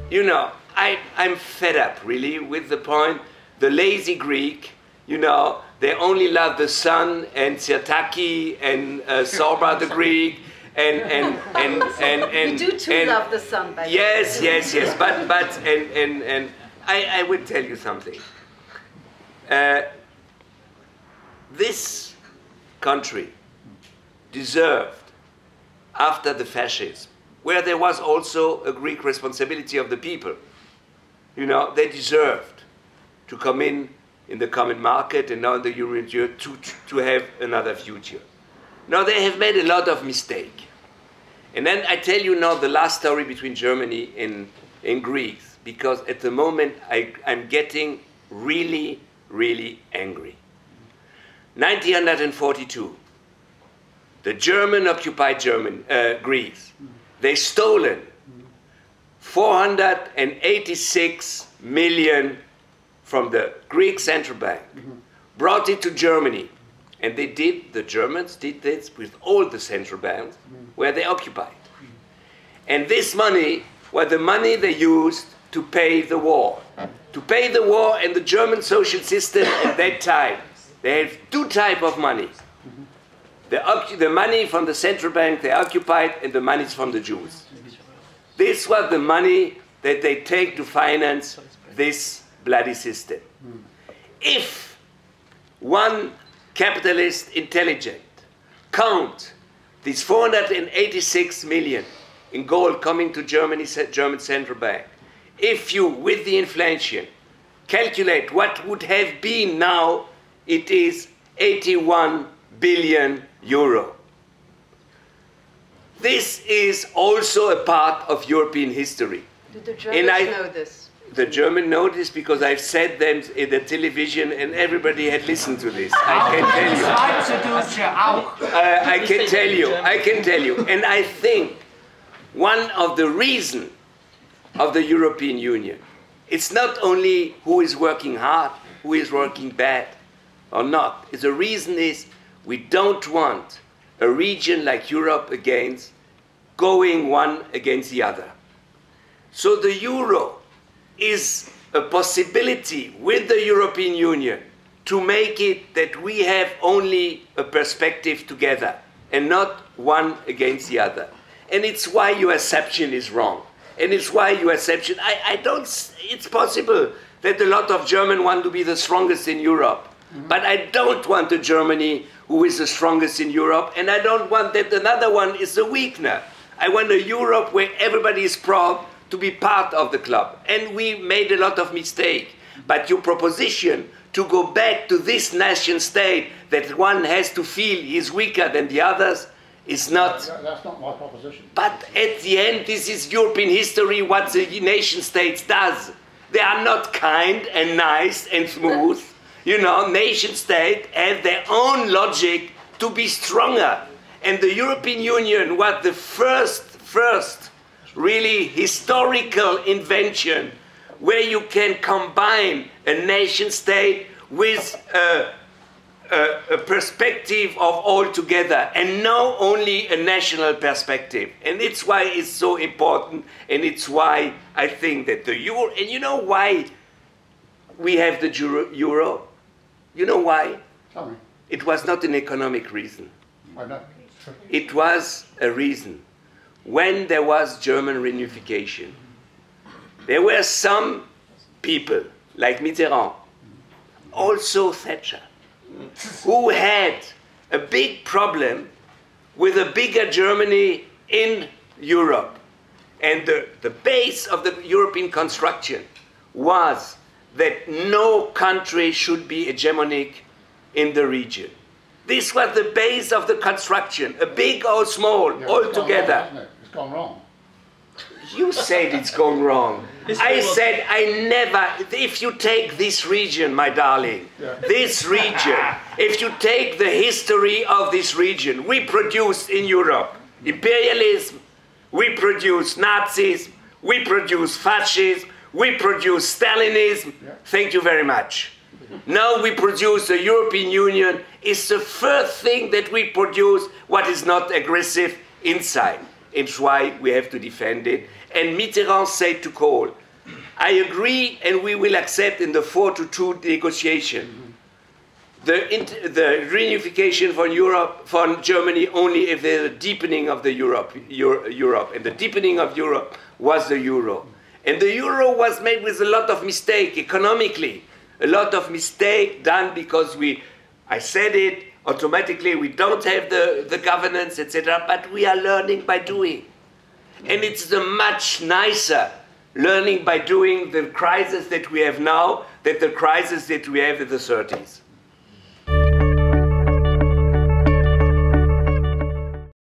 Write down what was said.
you know, I'm fed up really with the point, the lazy Greek, you know, they only love the sun and Sirtaki and Sorba the Greek, and we do too love the sun, by yes, yes, yes. But I would tell you something. This country deserved, after the fascism, where there was also a Greek responsibility of the people, you know, they deserved to come in the common market and now in the European to have another future. Now they have made a lot of mistakes. And then I tell you now the last story between Germany and Greece, because at the moment I'm getting really, really angry. 1942, the German occupied Greece, they stolen 486 million from the Greek central bank, brought it to Germany. And the Germans did this with all the central banks where they occupied. And this money was the money they used to pay the war. To pay the war and the German social system at that time. They have two types of money. The money from the central bank they occupied and the money from the Jews. This was the money that they take to finance this bloody system. If one capitalist intelligent count these 486 million in gold coming to German central bank, if you, with the inflation, calculate what would have been now, it is 81 billion euro. This is also a part of European history. Do the Germans know this? The Germans know this because I've said them in the television and everybody had listened to this. I can tell you. And I think one of the reasons of the European Union, it's not only who is working hard, who is working bad or not. The reason is we don't want a region like Europe going one against the other. So the euro is a possibility with the European Union to make it that we have only a perspective together and not one against the other. And it's why your assumption is wrong. And it's why your assumption, it's possible that a lot of Germans want to be the strongest in Europe. But I don't want a Germany who is the strongest in Europe, and I don't want that another one is the weaker. I want a Europe where everybody is proud to be part of the club. And we made a lot of mistakes. But your proposition to go back to this nation state that one has to feel he's weaker than the others is not... That's not my proposition. But at the end, this is European history, what the nation states does. They are not kind and nice and smooth. You know, nation states have their own logic to be stronger. And the European Union was the first really historical invention where you can combine a nation state with a perspective of all together and not only a national perspective. And it's why it's so important, and it's why I think that the euro, and you know why we have the euro? You know why? Tell me. It was not an economic reason. Why not? It was a reason. When there was German reunification, there were some people, like Mitterrand, also Thatcher, who had a big problem with a bigger Germany in Europe. And the base of the European construction was that no country should be hegemonic in the region. This was the base of the construction, a big or small, all together. It's gone wrong. You said it's gone wrong. I said I never, if you take this region, my darling, this region, if you take the history of this region, we produced in Europe imperialism, we produced Nazis, we produced fascism, we produced Stalinism. Thank you very much. Now we produce the European Union. It's the first thing that we produce what is not aggressive inside. and why we have to defend it. And Mitterrand said to Kohl, I agree and we will accept in the 4-2 negotiation the reunification for Europe, for Germany, only if there's a deepening of the Europe. And the deepening of Europe was the euro. And the euro was made with a lot of mistake economically, a lot of mistake done because I said it, automatically we don't have the governance, etc., but we are learning by doing. And it's the much nicer learning by doing the crisis that we have now than the crisis that we have in the 30s.